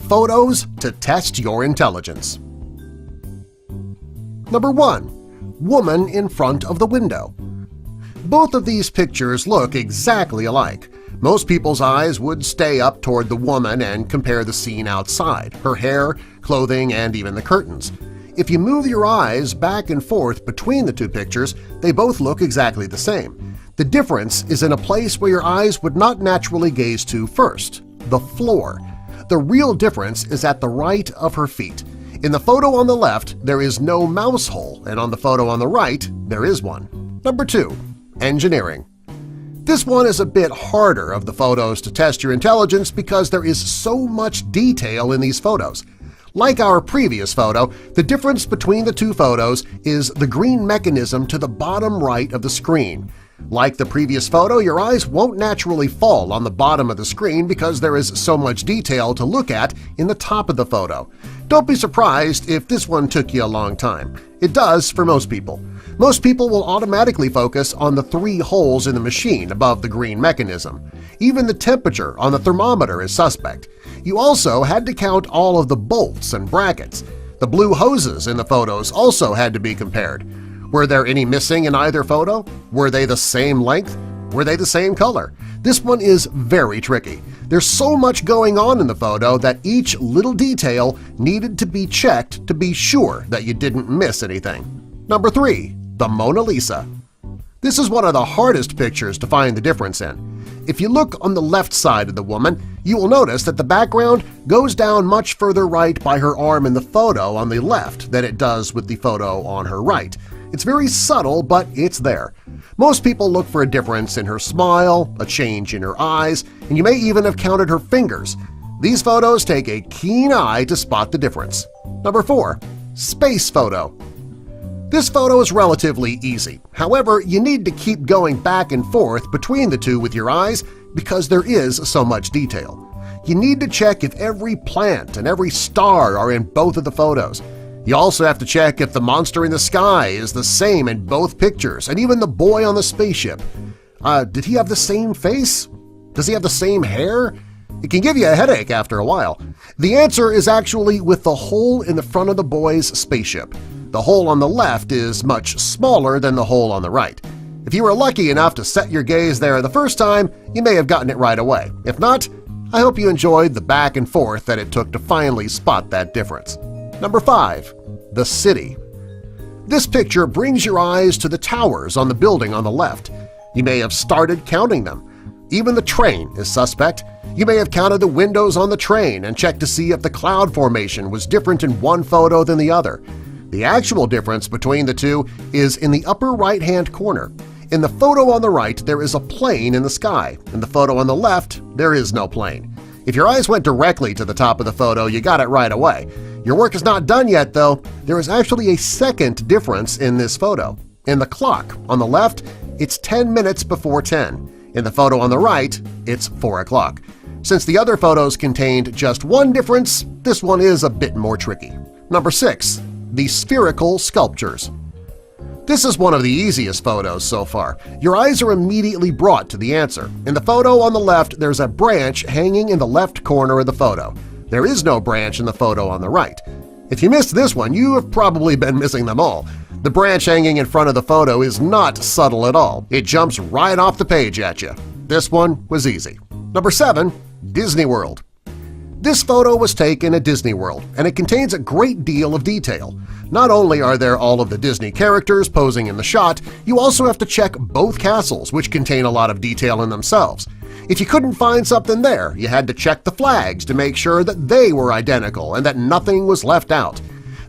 photos to test your intelligence. Number 1. Woman in front of the window. Both of these pictures look exactly alike. Most people's eyes would stay up toward the woman and compare the scene outside, her hair, clothing, and even the curtains. If you move your eyes back and forth between the two pictures, they both look exactly the same. The difference is in a place where your eyes would not naturally gaze to first – the floor. The real difference is at the right of her feet. In the photo on the left, there is no mouse hole, and on the photo on the right, there is one. Number 2. Engineering. This one is a bit harder of the photos to test your intelligence because there is so much detail in these photos. Like our previous photo, the difference between the two photos is the green mechanism to the bottom right of the screen. Like the previous photo, your eyes won't naturally fall on the bottom of the screen because there is so much detail to look at in the top of the photo. Don't be surprised if this one took you a long time. It does for most people. Most people will automatically focus on the 3 holes in the machine above the green mechanism. Even the temperature on the thermometer is suspect. You also had to count all of the bolts and brackets. The blue hoses in the photos also had to be compared. Were there any missing in either photo? Were they the same length? Were they the same color? This one is very tricky. There's so much going on in the photo that each little detail needed to be checked to be sure that you didn't miss anything. Number 3. The Mona Lisa. This is one of the hardest pictures to find the difference in. If you look on the left side of the woman, you will notice that the background goes down much further right by her arm in the photo on the left than it does with the photo on her right. It's very subtle, but it's there. Most people look for a difference in her smile, a change in her eyes, and you may even have counted her fingers. These photos take a keen eye to spot the difference. Number 4. Space photo. This photo is relatively easy. However, you need to keep going back and forth between the two with your eyes because there is so much detail. You need to check if every plant and every star are in both of the photos. You also have to check if the monster in the sky is the same in both pictures and even the boy on the spaceship. Did he have the same face? Does he have the same hair? It can give you a headache after a while. The answer is actually with the hole in the front of the boy's spaceship. The hole on the left is much smaller than the hole on the right. If you were lucky enough to set your gaze there the first time, you may have gotten it right away. If not, I hope you enjoyed the back and forth that it took to finally spot that difference. Number 5. The City. This picture brings your eyes to the towers on the building on the left. You may have started counting them. Even the train is suspect. You may have counted the windows on the train and checked to see if the cloud formation was different in one photo than the other. The actual difference between the two is in the upper right-hand corner. In the photo on the right, there is a plane in the sky. In the photo on the left, there is no plane. If your eyes went directly to the top of the photo, you got it right away. Your work is not done yet, though. There is actually a second difference in this photo. In the clock on the left, it's 10 minutes before 10. In the photo on the right, it's 4 o'clock. Since the other photos contained just one difference, this one is a bit more tricky. Number 6. The Spherical Sculptures. This is one of the easiest photos so far. Your eyes are immediately brought to the answer. In the photo on the left, there's a branch hanging in the left corner of the photo. There is no branch in the photo on the right. If you missed this one, you have probably been missing them all. The branch hanging in front of the photo is not subtle at all. It jumps right off the page at you. This one was easy. Number 7. Disney World. This photo was taken at Disney World, and it contains a great deal of detail. Not only are there all of the Disney characters posing in the shot, you also have to check both castles, which contain a lot of detail in themselves. If you couldn't find something there, you had to check the flags to make sure that they were identical and that nothing was left out.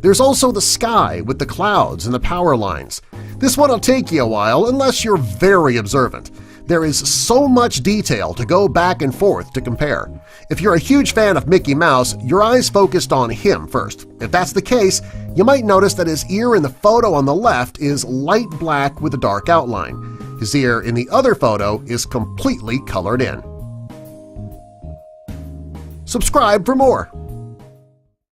There's also the sky with the clouds and the power lines. This one will take you a while unless you're very observant. There is so much detail to go back and forth to compare. If you're a huge fan of Mickey Mouse, your eyes focused on him first. If that's the case, you might notice that his ear in the photo on the left is light black with a dark outline. His ear in the other photo is completely colored in. Subscribe for more.